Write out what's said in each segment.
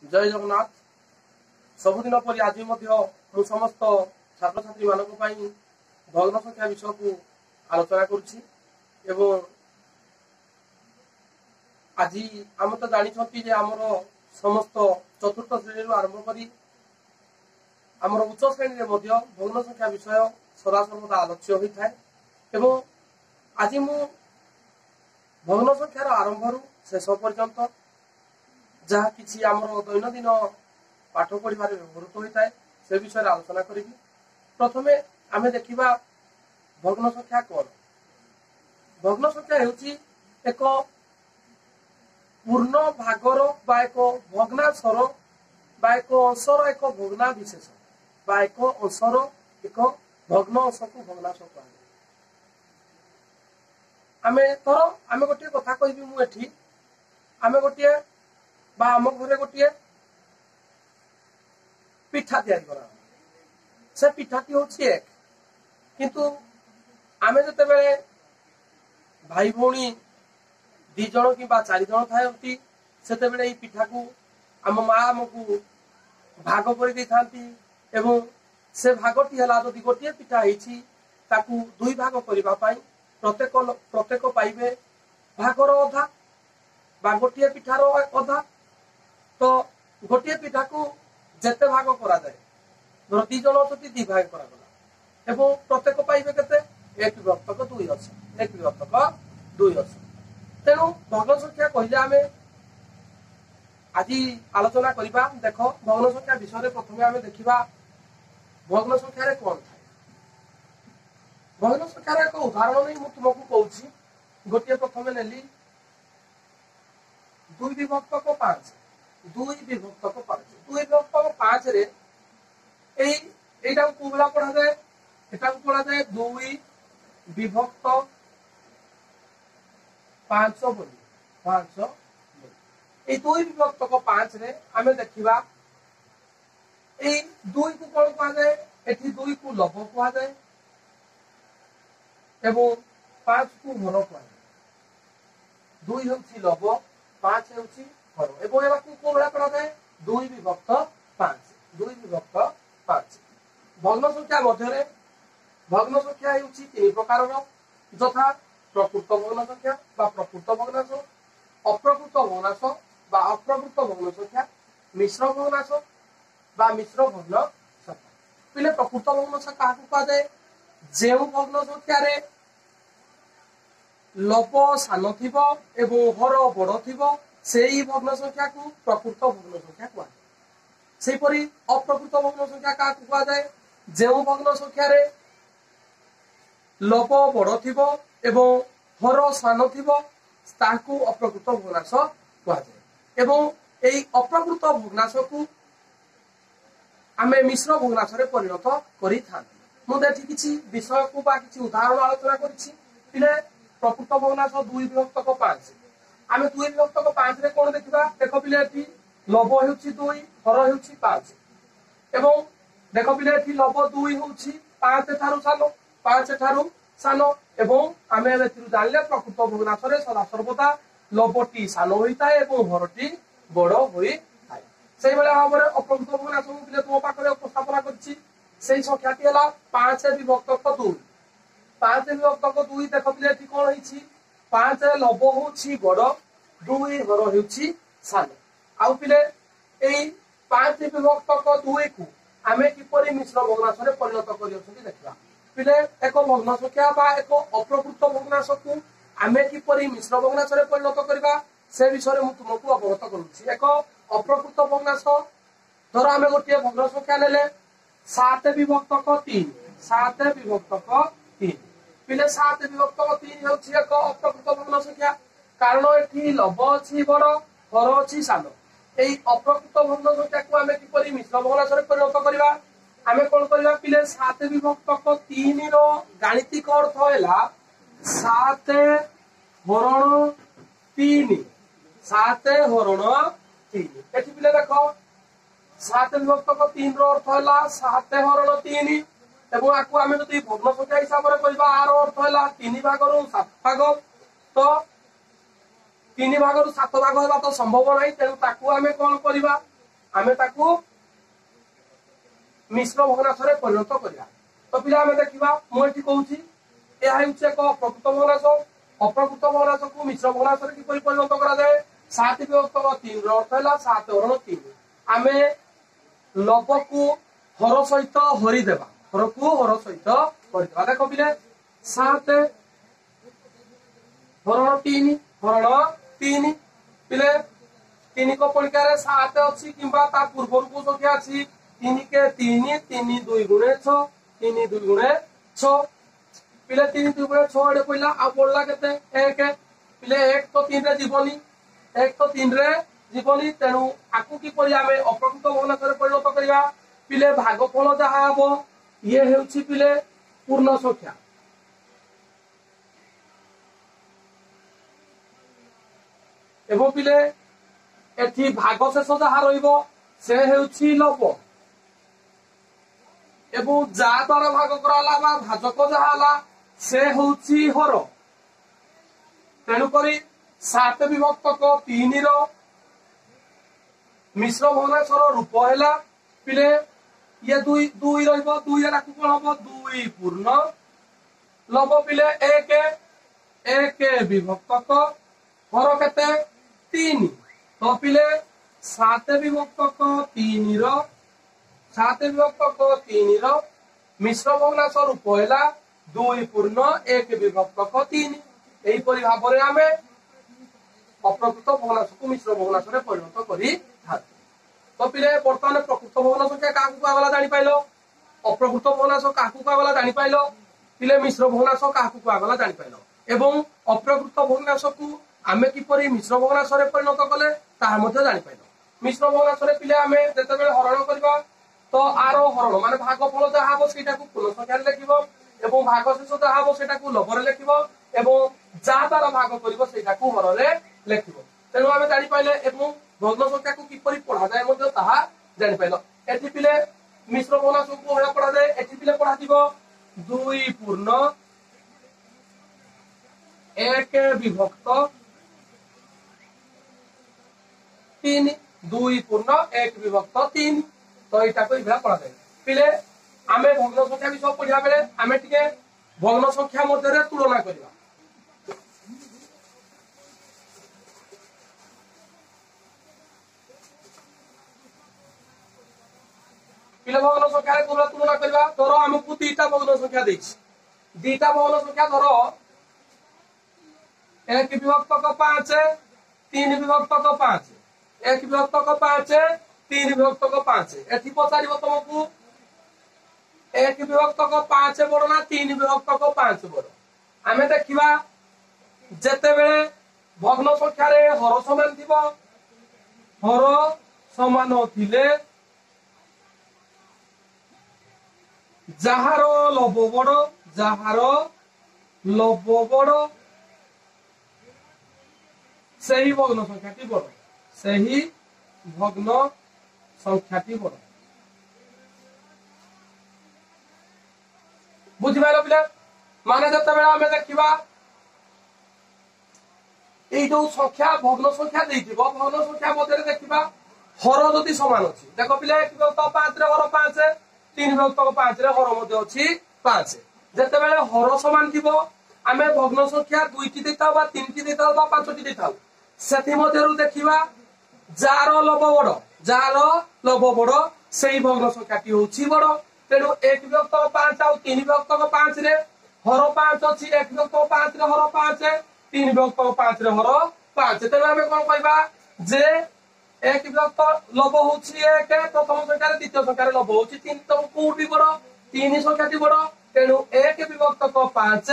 जय जगन्नाथ। सबुदिन पर आज मु समस्त छात्र छात्री मान भग्न संख्या विषय को आलोचना करुछि। आज आम तो जानते आमर समस्त चतुर्थ श्रेणी आरंभ कर आमर उच्च श्रेणी में भग्न संख्या विषय सदा सर्वदा आलोच्य होता है। आज मु भग्न संख्यार आरंभ रु शेष पर्यंत जहाँ किसी आमर दैनंदिन पाठ पढ़ार व्यवहृत होता है से विषय आलोचना करी। प्रथमे आमे देखिबा भग्न संख्या कौन। भग्न संख्या हेउची एक पूर्ण भागर बा एक भग्नांशर बा एक अंशर एक भग्ना विशेष बा एक अंशर एक भग्न अंश को भग्नांश कह। आमे गोटे कथा कहबी मु एठी आमे गोटे बा आम घरे गोटे पिठा तैयारी करा से पिठाटी होची एक किंतु आमे जते बेले भाई भौणी 2 जण कि 4 जण थायंती सेते बेले ई पिठा को आम मां हमकु भाग कर दै थांती एवं से भागटी हला जदि गोटे पिठा हेची ताकू 2 भाग करिबा पई प्रत्येक पाइबे भागर अधा बा गोटे पिठार अधा। तो गोटे पिठा को जेते भाग करा जाए धर 2 जण अछती 2 भाग करा गला एवं प्रत्येक पाइबे केते 1 विभक्तक 2 अछि 1 विभक्तक 2 अछि। तेणु भग्न संख्या कहले आमे आज आलोचना करिबा। देखो भग्न संख्या विषय रे प्रथमे आमे देखिबा भग्न संख्या रे कोन थाए। भग्न संख्या रे एक उदाहरण नै मु तुमको कहूची। गोटे प्रथमे नेली 2 विभक्तक 5 2 विभक्तक 5 2 विभक्तक 5 रे एटा को बोला पढ़ा जाए एटा को पढ़ा जाए 2 विभक्त 5 बोली 5 ए 2 विभक्तक 5 रे आमे देखिबा ए 2 को कोन कहा जाए एठी 2 को लभ कहा जाए एवं 5 को हर कहा जाए। 2 होची लभ 5 होची हर एवं एबा को कोला पढ़ा जाए 2 विभक्त 5 2 विभक्त 5। भग्न संख्या मध्य भग्न संख्या होची 3 प्रकार यथा प्रकृत भग्न संख्या बा प्रकृत भग्नांश अप्रकृत भग्नांश बा अप्रकृत भग्न संख्या मिश्र भग्नांश बा मिश्र भग्न संख्या। पहले प्रकृत भग्न संख्या काहू कहा जाए जेउ भग्न संख्या रे लभ सान थिबो एवं हर बड़ थिबो सेही भग्न संख्या को प्रकृत भग्न संख्या कहा जाए। सेही परि अप्रकृत भग्न संख्या काहू कहा जाए जेउ भग्न संख्या रे लभ बड़ थिबो एवं हर सान थिबो ताकू अप्रकृत भग्नांश कहा जाए। एवं एई अप्रकृत भग्नांश को आमे मिश्र भग्नांश रे परिणत करि थांती। मु देखि किछि विषय को बा किछि उदाहरण आलोचना करिछि। पिले प्रकृत भग्नांश 2 विभक्तक 5 आमे 2 विभक्तक 5 रे कोन देखिबा देखो पिले एठी लभ हेउछि 2 हर हेउछि 5 एवं देखो पिले एठी लभ 2 हेउछि 5 थारु सानो 5 थारु सानो एवं आमे एथिरु जानले प्रकृत भग्नांश रे सदा सर्वदा लभटी सानो होइताय एवं हरटी बड़ होइताय। सेहि बेला हमरे अप्रकृत भग्नांश को पिले तो पाखरे उपस्थापना करछि। सेही संख्याटी हला 5 विभक्तक 2 5 विभक्तक 2 देखो पिले एठी कोन होइछि 5 लभ होछि बड़ 2 हर होछि सानो। आउ पिले एई 5 विभक्तक 2 को आमे किपरि मिश्र भग्नांश रे परिणत करियछथि देखिबा। पिले एक भग्न संख्या बा एक अप्रकृत भग्नांश को आमे किपरि मिश्र भग्नांश रे परिणत करिबा से विषय मु तुमको अवगत करूछि। एक अप्रकृत भग्नांश धर आमे गोटे भग्न संख्या नेले 7 विभक्तक 3 7 विभक्तक 3 पिले 7 विभक्तक 3 होछि एक अप्रकृत भग्न संख्या कारण एठी लभ अछि बड़ हर अछि सानो। एई अप्रकृत भग्न संख्या को आमे किपरि मिश्र भग्नांश रे परिणत करिबा आमे कोन करिबा पिले 7 विभक्तक 3 रो गाणितिक अर्थ हैला 7 हरण 3 7 हरण 3। एठी पिले देखो 7 विभक्तक 3 रो अर्थ हैला 7 हरण 3 एवं आकु आमे जदि भग्न संख्या हिसाब रे करिबा आर अर्थ हैला 3 भाग रो 7 भाग। तो 3 भाग रो 7 भाग हेबा तो संभव नै तेनु ताकू आमे कोन करिबा आमे ताकू मिश्र भग्नांश रे परिणत करिया। तो पिला आमे देखिबा मु एठी कहूची ए हेउचे एक अप्रकृत भग्नांश। अप्रकृत भग्नांश को मिश्र भग्नांश रे किपरि परिणत करा जाय 7 विभक्त 3 रो अर्थ हैला 7 हरण 3। आमे लव को हर सहित हरि देबा, हर को हर सहित हरि देबा। देखो पिले 7 हरण 3 हरण 3 पिले 3 को पणिका रे 7 अछि किबा ता पूर्व को संख्या अछि 3 के 3 3 2 गुणे 6 3 2 गुणे 6 पिले 3 2 गुणे 6 एडे पहिला आ बोलला केते 1 पिले 1 तो 3 रे जीवनी 1 तो 3 रे जीवनी तेनु आकु की परि आमे अप्रकृत भग्नांश रे परिणत करिया। पिले भागफल जहा हबो ये हेउछि पिले पूर्ण संख्या एवं पिले एठी भाग शेष जहा रहिबो से हेउछि लव एवं जा द्वारा भाग कराला बा भाजक जहा हला से होउछि हर। तेणु करी 7 विभक्त 3 रो मिश्र भग्नांश रो रूप हैला पिले ये 2 2 रहिबो 2 रे ताकू कोन हबो 2 पूर्ण लव पिले 1 1 विभक्त हर केते 3 तो पिले 7 विभक्त 3 रो 7 विभक्त 3 रो मिश्र भग्नांश रूप हैला 2 पूर्ण 1 विभक्त 3। एही परि भाबरे आमे अप्रकृत भग्नांश को मिश्र भग्नांश रे परिणत करी था। तो पिले वर्तमान प्रकृत भग्नांश क्या काकू कागला जानि पाइलो, अप्रकृत भग्नांश काकू कागला जानि पाइलो, पिले मिश्र भग्नांश काकू कागला जानि पाइलो। एवं अप्रकृत भग्नांश को आमे किपरि मिश्र भग्नांश रे परिणत कले ताहा मध्ये जानि पाइलो। मिश्र भग्नांश रे पिले आमे जेते बेले हरण करबा तो आरो हरण माने भागफल जहा हबो सेटा को पूर्ण संख्या रे लिखिबो एवं भाग शेष जहा हबो सेटा को लव रे लिखिबो एवं जा द्वारा भाग करिवो सेटा को हर रे लिखिबो। तेनु आमे जानि पाइले एवं भग्न संख्या को किपरि पढ़ा जाय मध्ये ताहा जानि पाइलो। एठी पिले मिश्र भग्नांश को होया पढ़ा जाय एठी पिले पढ़ा दिबो 2 पूर्ण 1 विभक्त 3 2 पूर्ण 1 विभक्त 3 तो एटा को इबरा पढ़ा जाय। पिले आमे भग्न संख्या भी सब पढ़िया बेले आमे टिके भग्न संख्या मध्ये रे तुलना करिवा। पिले भग्न संख्या रे तुलना करिवा। धरो हमकु 2टा भग्न संख्या देछि 2टा भग्न संख्या धरो 1 विभक्त 5 3 विभक्त 5 1 विभक्त 5 3 विभक्त 5 एठी पचारिबो तुमकु 1 विभक्त 5 बड़ ना 3 विभक्त 5 बड़। आमे देखिबा जेते बेले भग्न संख्या रे हर समान थिबो हर समान थिले जाहारो लव बड़ जाहारो लव बड़ सही भग्न संख्याटी बड़ सही भग्न संख्याटी बड़। बुझिबालो पिला माने जते बेला हमें देखिबा ए जो संख्या भग्न संख्या देइथिबो भग्न संख्या मध्ये देखिबा हर जदि समान अछि देखो पिला 1 विभक्त 5 रे हर 5 3 विभक्त 5 रे हर मध्ये अछि 5 जते बेले हर समान थिबो आमे भग्न संख्या 2 टी देताउ बा 3 टी देताउ बा 5 टी देताउ सेथि मध्यरु देखिबा जार लव बड़ जार लव बड़ सेही भग्न संख्याटी होछि बड़। तेणु 1 विभक्त 5 आ 3 विभक्त 5 रे हर 5 अछि 1 विभक्त 5 रे हर 5 3 विभक्त 5 रे हर 5। तेणु आमे कोन कहबा जे 1 विभक्त लव होछि 1 प्रथम संख्या रे द्वितीय संख्या रे लव होछि 3 तो कोउटी बड़ 3 संख्याटी बड़। तेणु 1 विभक्त 5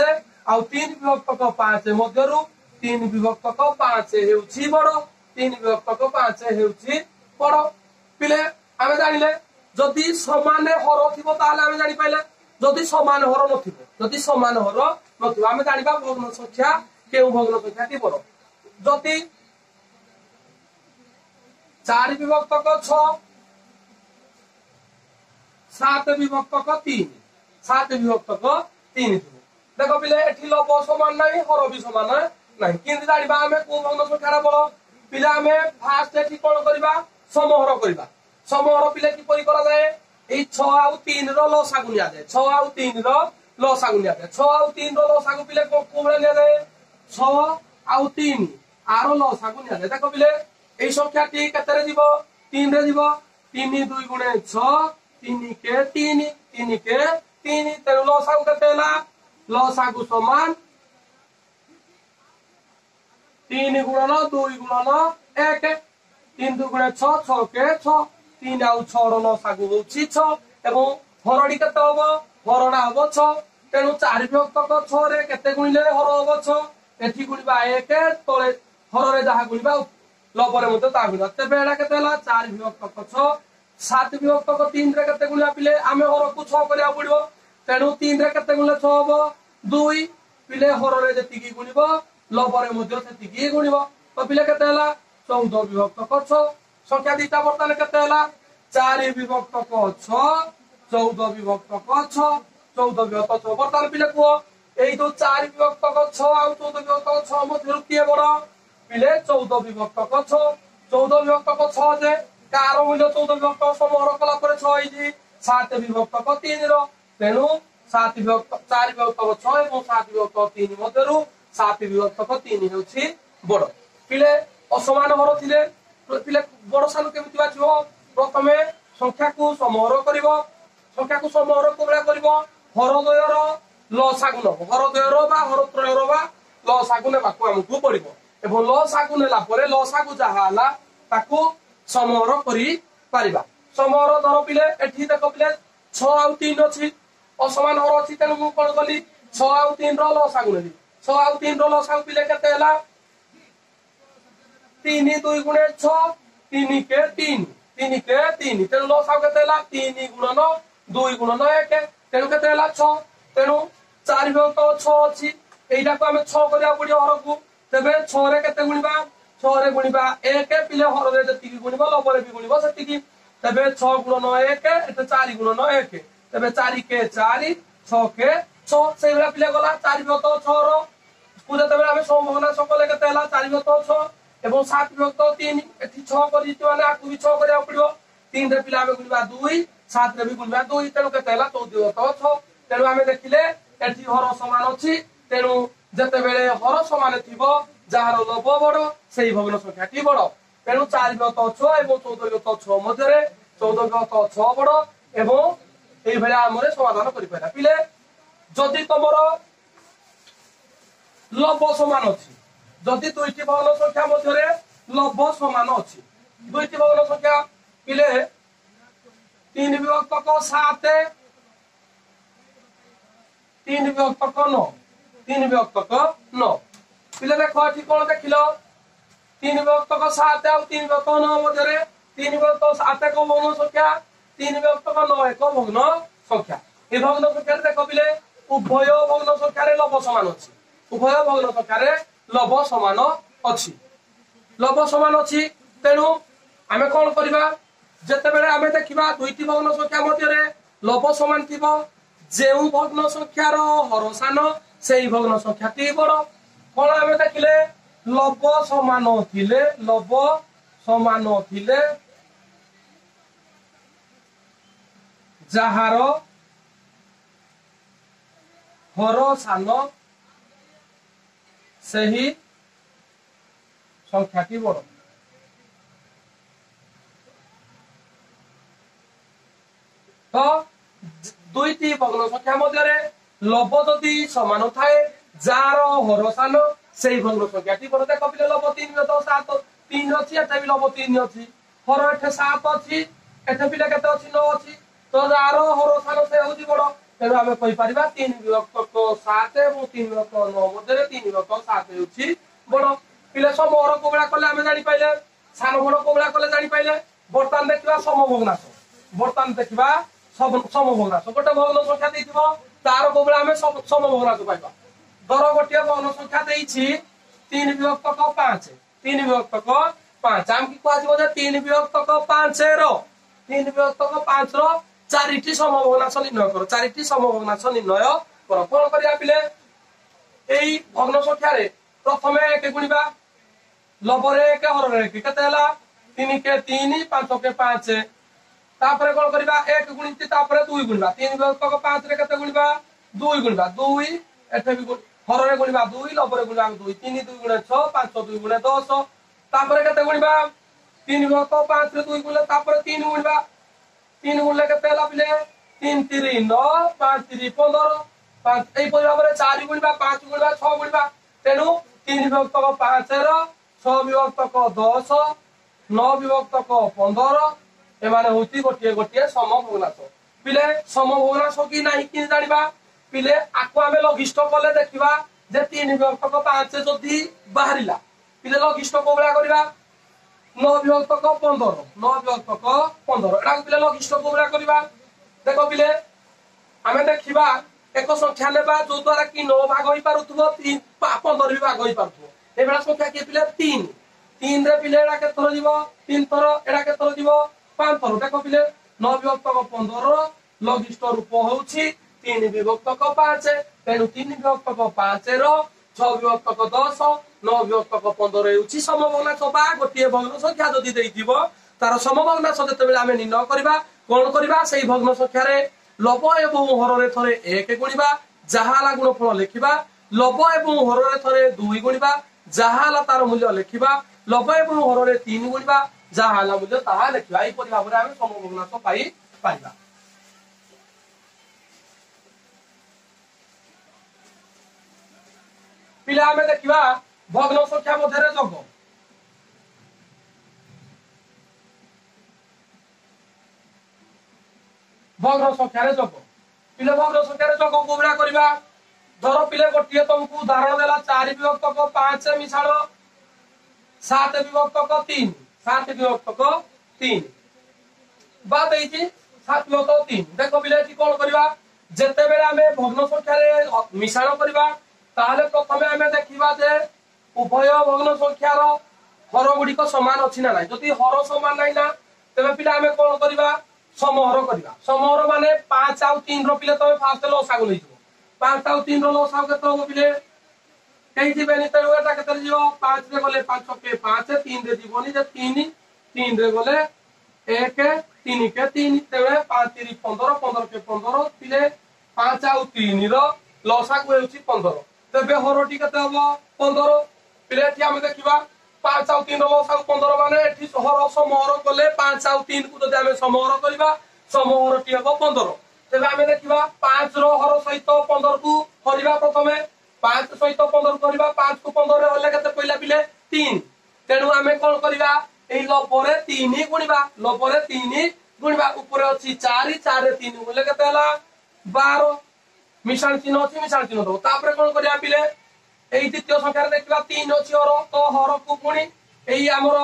आ 3 विभक्त 5 मध्यरु 3 विभक्त 5 हेउछि बड़ 3 विभक्त 5 हेउछि बड़। पिले आमे जानिले जदि समान हर थिबो ताले आमे जानि पाइले जदि समान हर नथिबो जदि समान हर नथिबो आमे जानिबा भग्न संख्या केउ भग्न संख्याटी बड़। जदि 4 विभक्त 6 7 विभक्त 3 7 विभक्त 3 थिबो देखो पिले एठी लव समान नाही हर भी समान नाही किंतु जानिबा आमे को भग्न संख्या बड़ पिले आमे फास्ट एठी कोन करबा समहर करबा समहर पिले किपरि करा जाए एई 6 आउ 3 रो लसागु निया जाए 6 आउ 3 रो लसागु निया जाए 6 आउ 3 रो लसागु पिले कोबळे निया जाए 6 आउ 3 आरो लसागु निया जाए देखो पिले एई संख्याटी केते रे जीवो 3 रे जीवो 3 2 गुणे 6 3 के 3 3 के 3 तेनु लसागु केते होला लसागु समान 3 गुणन 2 गुणन 1 3 2 गुणे 6 6 के 6 3 आउ 6 रो लसागु होछि 6 एवं हरडी केते होबो हरडा होबो 6 तेनु 4 विभक्त 6 रे केते गुणिले हर होबो 6 एठी गुणिबा 1 तळे हर रे जहा गुणिबा लबरे मते ता गुणा तेबे एडा केते होला 4 विभक्त 6 7 विभक्त 3 रे केते गुणिया पिले आमे हर को 6 करिया पड़िबो तेनु 3 रे केते गुणिले 6 होबो 2 पिले हर रे जति की गुणिबो लबरे मते जति की गुणिबो तो पिले केते होला 14 विभक्त 6 संख्या दिटा बर्तन केते होला 4 विभक्त 6 14 विभक्त 6 14 विभक्त 6 बर्तन पिले को एई तो 4 विभक्त 6 आ 14 विभक्त 6 मध्ये किए बड़ पिले 14 विभक्त 6 14 विभक्त 6 जे कार मूल्य 14 विभक्त समहर कला पर 6 होई 7 विभक्त 3 रो तेनु 7 विभक्त 4 विभक्त 6 एवं 7 विभक्त 3 मध्यरु 7 विभक्त 3 हेउछि बड़ पिले असमान हर थिले पिले बड़ सान केमिति बाछिबो प्रथमे संख्या को समहर करिवो संख्या को समहर कोबळा करिवो हर द्वयर लसागु नबो हर द्वयर बा हर त्रयर बा लसागु ने बाकु हमकु पड़िबो एवं लसागु नेला परे लसागु जहा हला ताकू समहर करि पारिबा समहर धर पिले एठी देखो पिले 6 आउ 3 अछि असमान हर अछि तेनु मु कोन कली 6 आउ 3 रो लसागु नेली 6 आउ 3 रो लसागु पिले केते हला 3 2 गुणे 6 3 के 3 3 के 3 तेनु लसागु केते हला 3 गुणन 2 गुणन 1 तेनु केते हला 6 तेनु 4 विभक्त 6 अछि एइटा को हमें 6 करिया पड़ियो हर को तेबे 6 रे केते गुणिबा 6 रे गुणिबा 1 पिले हर रे जति की गुणिबा लबरे भी गुणिबा सति की तेबे 6 गुणन 1 एते 4 गुणन 1 तेबे 4 के 4 6 के 6 सेइला पिले गला 4 विभक्त 6 रो पूजा तेबे हमें समभग्ना सकले केते हला 4 विभक्त 6 एवं 7 विभक्त 3 एठी 6 करि दिति माने आकु भी 6 करिया पड़ियो 3 रे पिला हमें गुणिबा 2 7 रे भी गुणिबा 2 तेनु केते हला 14 विभक्त 6 तेनु हमें देखिले एठी हर समान अछि तेनु जते बेले हर समान थिबो जहार लब बड़ सेही भग्न संख्याटी बड़ तेनु 4 विभक्त 6 एवं 14 विभक्त 6 मध्यरे 14 विभक्त 6 बड़ एवं एई भले हमरे समाधान करि पाइला पिले जदि तमरो लब समान अछि जदि दुईटी भग्न संख्या मध्यरे लब समान अछि दुईटी भग्न संख्या पिले 3 विभक्त 7 3 विभक्त 9 3 विभक्त 9 पिले देखो एठी कोन देखिलो 3 विभक्त 7 आ 3 विभक्त 9 मध्यरे 3 विभक्त 7 को भग्न संख्या 3 विभक्त 9 एक भग्न संख्या ए भग्न संख्या देखो पिले उभय भग्न संख्या रे लब समान अछि उभय भग्न संख्या रे लब समान अछि लब समान अछि तेनु आमे कोन करबा जते बेले आमे देखिबा दुईटी भग्न संख्या मध्यरे लब समान थिबो जेउ भग्न संख्या रो हरसान सेही भग्न संख्याटी बड़ कोन आमे देखिले लब समान थिले जहार हरसान सेही संख्याटी बड़ तो दुईटी भग्न संख्या मध्यरे लब जदि समान थाए जार हरसान सेही भग्न संख्याटी बड़ देखो पिले लब 3 तो 7 3 अछि एटा भी लब 3 अछि हर एठे 7 अछि एठे पिले केते अछि 9 अछि तो जार हरसान से होछि बड़ तेनु आमे कहि परिबा 3 विभक्त 7 एवं 3 विभक्त 9 मध्यरे 3 विभक्त 7 होछि बड़ पिले समहर कोबळा कले आमे जानि पाइले सान बड़ कोबळा कले जानि पाइले बर्तन देखिबा समभग्नांश बर्तन देखिबा समभग्नांश गोटे भग्न संख्या देइथिबो तार कोबळा आमे समभग्नांश पाइबा दर गोटे भग्न संख्या देइछि 3 विभक्त 5 3 विभक्त 5 आम की कहै जे 3 विभक्त 5 रो 3 विभक्त 5 रो चारिटी समभग्नांश निर्णय करो चारिटी समभग्नांश निर्णय करो कोन करिया पिले एई भग्न संख्या रे प्रथमे 1 गुणिबा लबरे 1 हररे 1 केते हला 3 के 3 5 के 5 तापर कौन करबा 1 गुणित तापर 2 गुणबा 3 विभक्तक 5 रे केते गुणबा 2 गुणबा 2 एठे भी हर रे गुणबा 2 लब रे गुणबा 2 3 2 गुणे 6 5 2 गुणे 10 तापर केते गुणबा 3 विभक्त 5 रे 2 गुणे तापर 3 गुणबा 3 गुणले केते होला पिले 3 3 9 5 3 15 5 एई परि भाबरे 4 गुणबा 5 गुणबा 6 गुणबा तेनु 3 विभक्तक 5 रो 6 विभक्तक 10 9 विभक्तक 15 एमाने होती गोटिए गोटिए समभग्नांश पिले समभग्नांश कि नाही कि जानिबा पिले आको आमे लघिष्ठ कले देखिबा जे 3 विभक्तक 5 जदी बाहरिला पिले लघिष्ठ कोबला करिबा 9 विभक्तक 15 9 विभक्तक 15 एटा पिले लघिष्ठ कोबला करिबा देखो पिले आमे देखिबा एक संख्या लेबा जो द्वारा कि 9 भाग होई पारुथबो 3 15 भी भाग होई पारुथबो एबेला संख्या के पिले 3 3 रे पिले एटा के थरो जीवो 3 थरो एटा के थरो जीवो 5 थरो देखो पिले 9 विभक्तक 15 लघिष्ठ रूप होउछि 3 विभक्तक 5 तेनु 3 विभक्तक 5 रो 6 विभक्तक 10 9 विभक्तक 15 हेउछि समभग्नांश बा गोटिए भग्न संख्या जदी देइथिबो तार समभग्नांश जेतेबेले आमे निर्णय करबा कोन करबा सेही भग्न संख्या रे लब एवं हर रे थरे 1 गुणिबा जहाला गुणफल लेखिबा लब एवं हर रे थरे 2 गुणिबा जहाला तार मूल्य लेखिबा लब एवं हर रे 3 गुणिबा जहाला मूल्य ताहा लेखिबा एई परि भाबरे आमे समभग्नांश पाई पाइबा पिला आमे देखिबा भग्न संख्या मध्यरे जोग भग्न संख्या रे जोग पिले भग्न संख्या रे जोग कोबरा करबा धर पिले गोटिए तुमको उदाहरण देला 4 विभक्तक 5 मिसाल 7 विभक्तक 3 7 विभक्तक 3 बा देइछि 7 विभक्तक 3 देखो पिले एठी कोन करबा जेते बेले आमे भग्न संख्या रे मिसाल करबा ताले प्रथमे आमे देखिबा जे उभय भग्न संख्या रो हर गुडी को समान अछि ना नै जति हर समान नै ना तबे पिले आमे कोन करबा समहर करबा समहर माने 5 आउ 3 रो पिले तबे फास्ट लसागु लइजो 5 आउ 3 रो लसागु केते हो पिले कहि दिबेनी त एटा केते जीवो 5 रे गले 5 के 5 3 रे जीवोनी जे 3 3 रे गले 1 3 के 3 तबे 5 3 15 15 के 15 पिले 5 आउ 3 रो लसागु हेउची 15 तबे हरटी केते हो 15 पिले एठी हम देखिबा 5 आउ 3 रो लसागु 15 माने एठी हर समहर गले 5 आउ 3 को जदि हमें समहर करबा समहर टी हो 15 तबे हमें देखिबा 5 रो हर सहित 15 को हरिबा प्रथमे 5 सहित 15 करबा 5 को 15 रे हले केते पहिला पिले 3 तेनु हमें कोन करबा एई लपरे 3 गुणिबा लपरे 3 गुणिबा ऊपर अछि 4 4 रे 3 गुणले केते हला 12 मिशान चिन्ह अछि मिशान चिन्ह दो तापर कोन करिया पिले एई द्वितीय संख्या रे देखिबा 3 अछि हर तो हर को पुणी एई हमर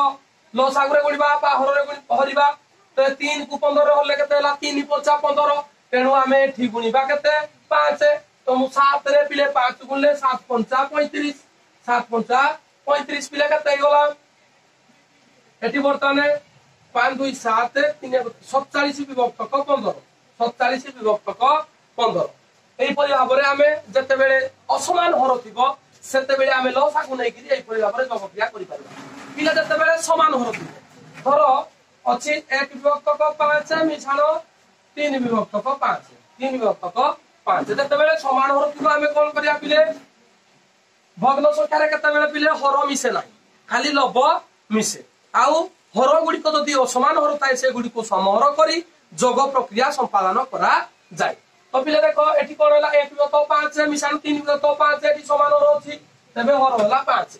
लसागु रे गुणिबा बा हर रे हरिबा तो 3 को 15 रे हले केते हला 3 5 15 तेनु हमें एठी गुणिबा केते 5 तो मु 7 रे पिले 5 गुणले 7 5 35 7 5 35 पिले केते गला एठी बर्तने 5 2 7 3 47 विभक्तक 15 47 विभक्तक 15 एई परि भाबरे हमें जते बेले असमान हर थिबो सेते बेले हमें लसागु नै कि एई परि भाबरे जोग क्रिया करि परबा पिला जते बेले समान हर थिबो धरो अछि 1 विभक्तक 5 मिसाल 3 विभक्तक 5 3 विभक्तक 5 जते बेले समान हर थिबो हमें कोन करिया पिले भग्न संख्या रे केते बेले पिले हर मिसे नै खाली लब मिसे आउ हर गुडी को जदि असमान हर थाए से गुडी को समहर करी जोग प्रक्रिया संपादन करा जाय तो पिले देखो एठी कोन होला 1 विभक्त 5 रे मिसाल 3 विभक्त 5 एठी समान हर अछि तबे हर होला 5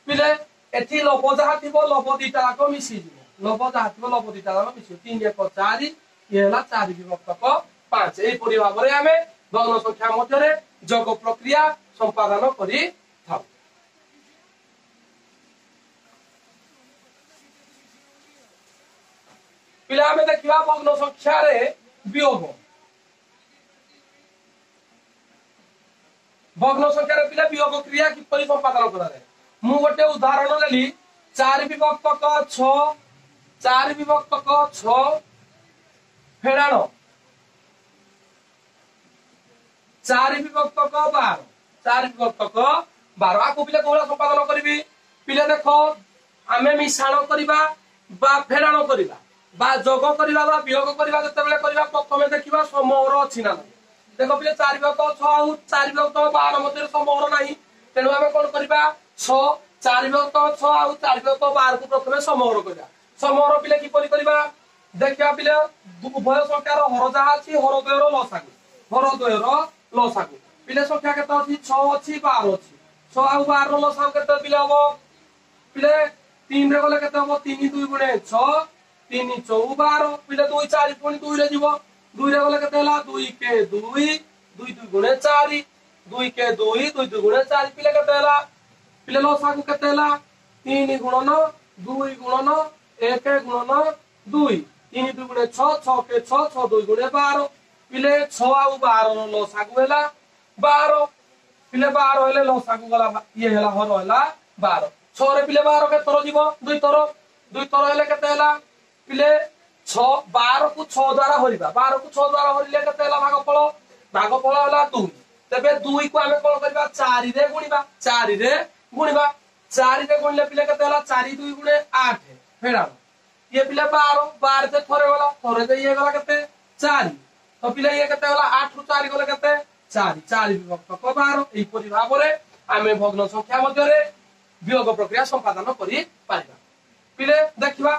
पिले एठी लब जहा थिबो लब दिटा को मिसी दिबो लब जहा थिबो लब दिटा को मिसी 3 1 4 ये होला 4 विभक्तक 5 एई परि भाबरे हमें भग्न संख्या मध्य रे जोग प्रक्रिया संपादन करी थाउ पिले हमें देखिबा भग्न संख्या रे वियोग भग्न संख्या रे पिले वियोग क्रिया किपरि संपादन करा जाय मु गोटे उदाहरण लेली 4 विभक्तक 6 4 विभक्तक 6 फेडाण 4 विभक्तक 12 4 विभक्तक 12 आकु पिले कोला संपादन करबी पिले देखो आमे मिसाण करबा बा फेडाण करबा बा जोग करवा बा वियोग करवा जते करवा प्रथमे देखिबा समहर अछि ना देखो पिले 4 विभक्त 6 आउ 4 विभक्त 12 मध्य समहर नाही तेनु आमे कोन करबा 6 4 विभक्त 6 आउ 4 विभक्त 12 को प्रथमे समहर करबा समहर पिले की परि करबा देखिया पिले उभय संख्यार हर जहा अछि हर द्वयर लसागु पिले संख्या केते अछि 6 अछि 12 अछि 6 आउ 12 लसागु केते पिले हबो पिले 3 रे गले केते हबो 3 2 गुणे 6 3 4 12 पिले 2 4 पुनी 2 रे जीवो 2 रे गले केते हला 2 के 2 2 2 गुणे 4 2 के 2 2 2 गुणे 4 पिले केते हला पिले लसागु केते हला 3 गुणन 2 गुणन 1 गुणन 2 3 2 गुणे 6 6 के 6 6 2 गुणे 12 पिले 6 आउ 12 लसागु हेला 12 पिले 12 हेले लसागु गला ये हेला हर हेला 12 6 रे पिले 12 के थरो जीवो 2 थरो हेले केते हेला पिले 6 12 को 6 द्वारा हरिबा 12 को 6 द्वारा हरिले केते हेला भागफल हेला 2 तबे 2 को आमे कोन करबा 4 रे गुणिबा 4 रे गुणिले पिले केते हेला 4 2 गुणे 8 फेडा ये पिले 12 12 से थरे गला थरे दे ये गला केते 4 तो पिले ये केते गला 8 रु 4 गले केते 4 विभक्त 12 एई परि भाबरे आमे भग्न संख्या मध्य रे वियोग प्रक्रिया संपादन करि पारिबा पिले देखिबा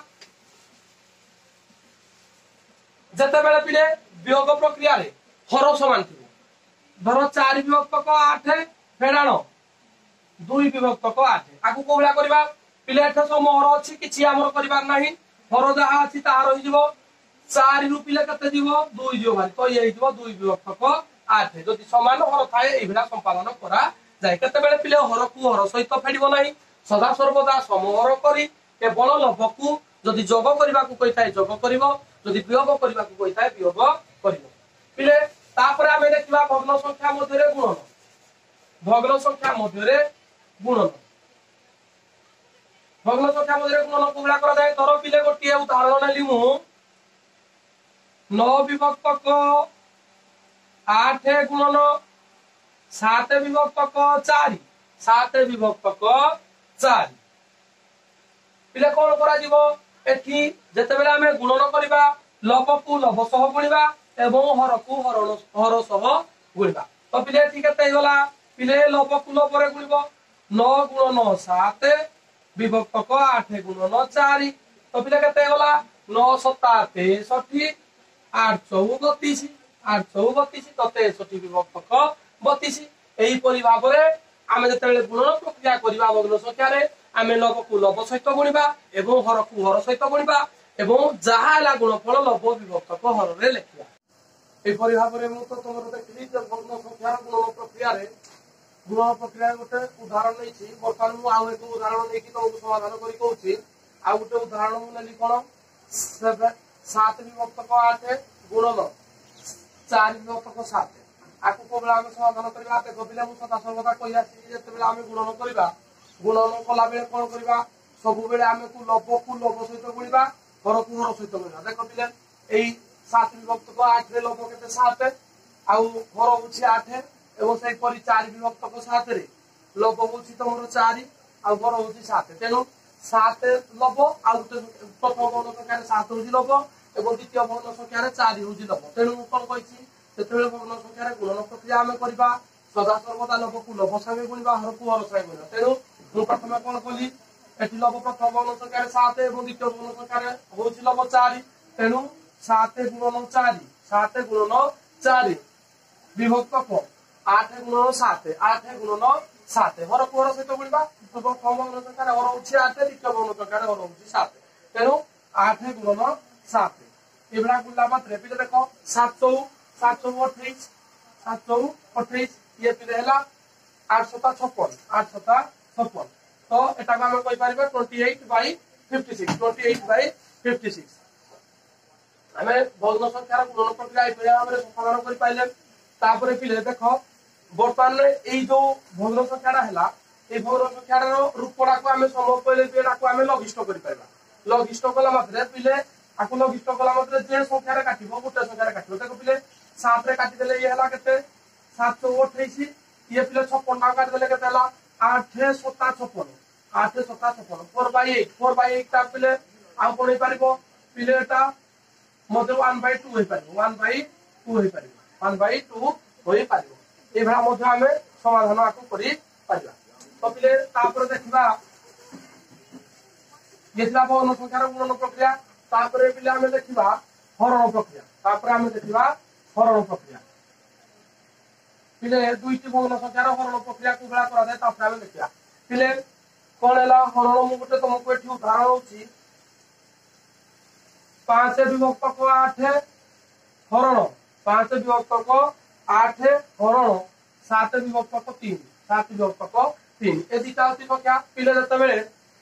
जते बेले पिले वियोग प्रक्रिया रे हर समान थिबो धरो 4 विभक्त 8 फेडाणो 2 विभक्त 8 आकु कोबला करबा पिले एठ समहर अछि किछि हमर करबार नाही हर जहा अछि ताहा रहि जिवो 4 रु पिले कते जीवो 2 जीवो भारी तो ये जीवो 2 विभक्त 8 जदि समान हर थाए एई भेला संपादन करा जाय केते बेले पिले हर को हर सहित फेडिबो नाही सदा सर्वदा समहर करी केवल लभकु जदि जोग करबा को कहिताय जोग करिवो जदि वियोग करबा को कहिताय वियोग करिवो पिले तापर आमे देखिबा भग्न संख्या मध्य रे गुणन भग्न संख्या मध्य रे गुणन भग्न संख्या मध्य रे गुणन कोबला करा जाय धरो पिले गोटिए उदाहरण नेली मु 9 विभक्त 8 गुणन 7 विभक्त 4 7 विभक्त 4 पिले कोन करा जीवो एठी जते बेला हमें गुणन करबा लव को लव सह गुणिबा एवं हर को हर सह गुणिबा तो पिले एठी केते गला पिले लव को लव रे गुणिबो 9 गुणन 7 विभक्त 8 गुणन 4 तो पिले केते गला 9 7 63 8 32 8 32 तो 63 विभक्त 32 एही परि भाबरे आमे जते बेले गुणन प्रक्रिया करबा भग्न संख्या रे आमे लव को लव सहित गुणिबा एवं हर को हर सहित गुणिबा एवं जहा ला गुणफल लव विभक्त को हर रे लेखिबा एही परि भाबरे मु तो तमरो देखली जे भग्न संख्या गुणन प्रक्रिया रे गुणन प्रक्रिया गोटे उदाहरण नै छी वर्तमान मु आउ एक उदाहरण नै कि तुमको समाधान करी कहूची आ गोटे उदाहरण मु लेली कोन 7 विभक्त 8 गुणन 4 विभक्त 7 आकु कोबला हम समाधान करबा ते गबिले मु सदा सर्वदा कहि आसी जेते बेला हम गुणन करबा गुणन कला बेले कोन करबा सब बेले हम को लव सहित गुणिबा हर को हर सहित गुणिबा देखो पिले एई 7 विभक्त 8 रे लव केते 7 आउ हर होछि 8 एवं सही परि 4 विभक्त 7 रे लव होछि तमरो 4 आउ हर होछि 7 तेनु 7 लव आउ प्रथम भग्न संख्या 7 होछि लव एवं द्वितीय भग्न संख्या 4 होछि लव तेनु कोन कहिछि सेतेबेले भग्न संख्या रे गुणन प्रक्रिया हम करबा सदा सर्वदा लव को लव संगे गुणिबा हर को हर संगे गुणिबा तेनु मु प्रथम कोन कली एठी लव प्रथम भग्न संख्या 7 एवं द्वितीय भग्न संख्या होछि लव 4 तेनु 7 गुणन 4 7 गुणन 4 विभक्त 8 गुणन 7 8 गुणन 7 हर को हर सहित गुणिबा प्रथम भग्न संख्या हर होछि 8 द्वितीय भग्न संख्या हर होछि 7 तेनु 8 गुणन 7 एबडा गुणला मात्रे पिले देखो 7 28 ये पिले हला 856 856 तो एटा हम कहि पारिबा 28/56 हमें भग्न संख्यार गुणन प्रक्रिया एई भाबरे समाधान करि पाइले तापरे पिले देखो वर्तमान एई जो भग्न संख्याटा हला ए भग्न संख्यार रूपडा को हमें समूह पहिले बेडा को हमें लघिष्ठ करि पाइबा लघिष्ठ कला मात्रे पिले आकु लघिष्ठ कला मात्रे जे संख्या रे काटिबो गोटे संख्या रे काटिबो देखो पिले 7 रे काटि देले ये हला केते 728 ये पिले 56 ना काटि देले केते हला 856 4/8 4/8 ता पिले आ कोन पारिबो पिले एटा मध्य 1/2 होई पारिबो 1/2 होई पारिबो 1/2 होई पारिबो ए भला मध्य हमें समाधान आकु करि पारिबा तो पिले तापर देखिबा येतला भग्न संख्यार गुणन प्रक्रिया तापर पिले हमें देखिबा हरण प्रक्रिया तापर हमें देखिबा हरण प्रक्रिया पिले दुईटी भग्न संख्यार हरण प्रक्रिया को बेला करा जाय तापर हमें देखिबा पिले कोन हला हरण मु गुटे तुमको एठी उदाहरण होची 5 विभक्त को 8 हरण 5 विभक्त को 8 हरण 7 विभक्त को 3 7 विभक्त को 3 ए दिटा होती संख्या पिले जते बेले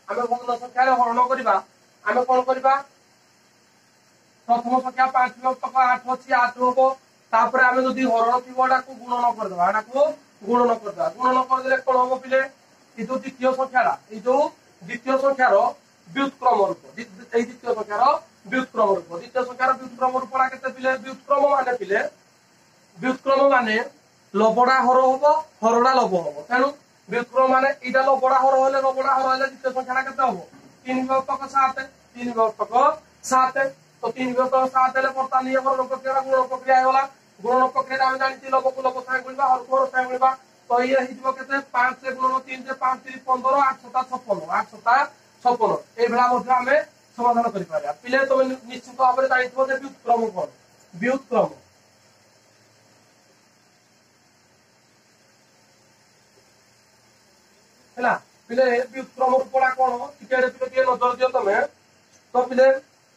हमें भग्न संख्या रे हरण करिबा हमें कोन करिबा प्रथम संख्या 5 विभक्त को 8 होची 8 होबो तापर हमें जदी हरण थिबोडा को गुणन कर दबा एडा को गुणन कर देले कोन होबो पिले ई जो द्वितीय संख्यारा ई जो द्वितीय संख्यार व्युत्क्रम रूप ए द्वितीय संख्यार व्युत्क्रम रूप द्वितीय संख्यार व्युत्क्रम रूपडा केते पिले व्युत्क्रम माने लबडा हर होबो हरडा लब होबो तेनु व्युत्क्रम माने इडा लबडा हर होले द्वितीय संख्यारा केते होबो 3 विभक्त को 7 3 विभक्त को 7 तो 3 विभक्त को 7 ले परता निय हरण प्रक्रिया गुणन प्रक्रिया होला गुणन प्रक्रिया हम जानिति लब को लब साइ गुणबा हर को हर साइ गुणबा तो ये हिजबो केते 5 से गुणन 3 से 5 3 15 8 7 56 8 7 56 ए भला मध्ये हमें समाधान करि पारिया पिले तो निश्चित भाबरे जानिथबो जे व्युत्क्रम कोन व्युत्क्रम हला पिले व्युत्क्रम रूपडा कोन टिके पिले नजर दियो तमे तो पिले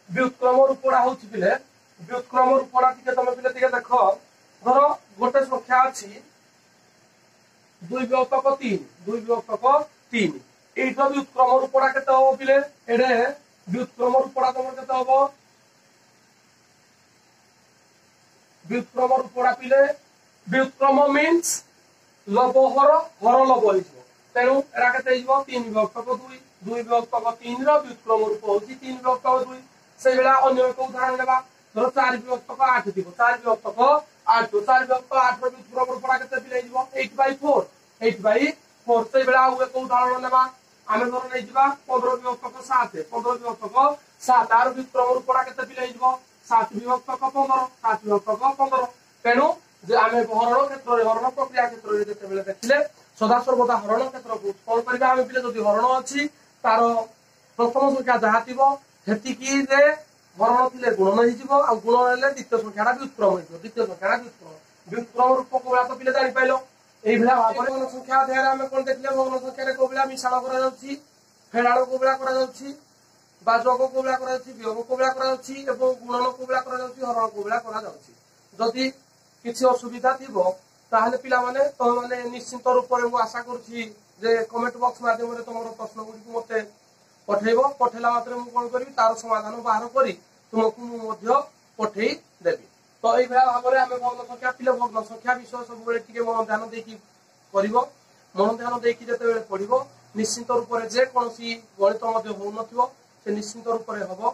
व्युत्क्रम रूपडा होछि पिले व्युत्क्रम रूपडा टिके तमे पिले टिके देखो धरो गोटे संख्या अछि 2 विभक्त को 3 2 विभक्त को 3 एटा व्युत्क्रम रूपडा केते हो पिले एडे व्युत्क्रम रूपडा तमर केते होबो व्युत्क्रम रूपडा पिले व्युत्क्रम मींस लबहर हर लब होइछो तेनु एरा केते हिजबो 3 विभक्त को 2 2 विभक्त को 3 रो व्युत्क्रम रूप होछि 3 विभक्त को 2 से बेला अन्य एक उदाहरण लेबा धरो 4 विभक्त को 8 दिबो 4 विभक्त को 8 तो 4 विभक्त को 8 रो व्युत्क्रम रूपडा केते पिले हिजबो 8/4 8/4 से बेला एक उदाहरण लेबा आमे धरो नै जिबा 15 विभक्त को 7 15 विभक्त को 7 आर व्युत्क्रम रूपडा केते पिले हिजबो 7 विभक्त को 15 7 विभक्त को 15 तेनु जे आमे हरण क्षेत्र रे हरण प्रक्रिया क्षेत्र रे जते बेले देखिले सदा सर्वदा हरण क्षेत्र को कोन करबा आमे पिले जदी हरण अछि तार प्रथम संख्या जहा थिबो हेति की रे हरण थिले गुणन हि जिवो आ गुणन हेले द्वितीय संख्याटा व्युत्क्रम होइबो द्वितीय संख्याटा व्युत्क्रम रूप को तो पिले जानि पाइलो एई भला भाबरे भग्न संख्या अध्याय आमे कोन देखले भग्न संख्या रे कोबला मिसाल करा जाउछि फेडाळ कोबला करा जाउछि बाजक कोबला करा जाउछि वियोग कोबला करा जाउछि एवं गुणन कोबला करा जाउछि हरण कोबला करा जाउछि जदि किछि असुविधा थिबो ताहले पिला माने तो माने निश्चित रूप रे मु आशा करछि जे कमेंट बॉक्स माध्यम रे तमरो प्रश्न गुडी को मते पठेइबो पठेला मात्रे मु कोन करबी तार समाधान बाहर करी तुमको मु मध्य पठेई देबी तो एई भला भाबरे आमे भग्न संख्या पिले भग्न संख्या विषय सब बेले टिके मन ध्यान देकी करिवो मन ध्यान देकी जते बेले पढिवो निश्चित रूप रे जे कोनसी गणित मध्य हो नथिवो से निश्चित रूप रे हबो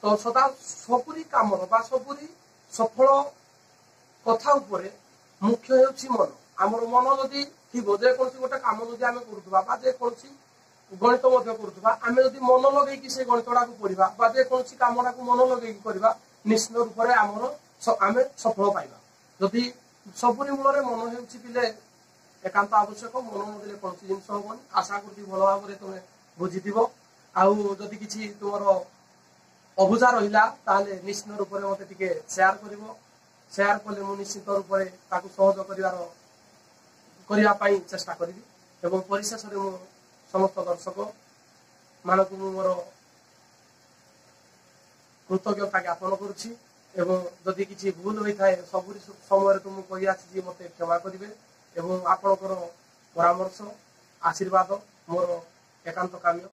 तो सदा सबुरी काम बा सबुरी सफल कथा ऊपर मुख्य हेउछि मन हमर मन जदी थिबो जे कोनसी गोटे काम जदी आमे करूथबा बा जे कोनसी गणित मध्य करूथबा आमे जदी मन लगेई कि से गणितडा को पढिबा बा जे कोनसी कामडा को मन लगेई करबा निश्चित रूप रे हमर आमे सफल पाइबा जदी सबुरी मूल मन हेउछि पिले एकांत आवश्यक मन नदेले कोनसी जिंस होबनी आशा करती भलो भाबरे तमे बुझिथिबो आउ जदी किछि तोमर अबुझा रहिला ताले निश्चित रूप रे मते टिके शेयर करिवो शेयर कले मु निश्चित रूप रे ताकू सहयोग करिया पई चेष्टा करिवि एवं परिशेष रे मु समस्त दर्शक मानकु मोर कृतज्ञता ज्ञापन करुछि एवं जदि किछि भूल होई थाए सब समय तुम कहि आछि मते क्षमा करिवे एवं आपनकर परामर्श आशीर्वाद मोर एकांत काम्य।